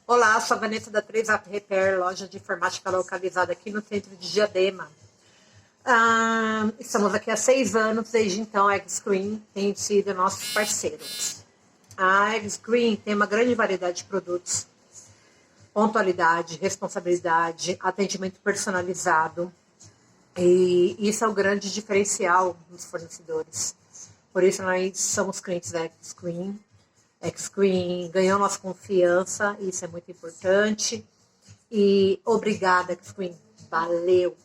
Olá, sou a Vanessa da 3Up Repair, loja de informática localizada aqui no centro de Diadema. Estamos aqui há 6 anos, desde então a X-Screen tem sido nossos parceiros. A X-Screen tem uma grande variedade de produtos, pontualidade, responsabilidade, atendimento personalizado, e isso é o grande diferencial dos fornecedores. Por isso nós somos clientes da X-Screen. X-Screen ganhou nossa confiança, isso é muito importante. E obrigada, X-Screen. Valeu!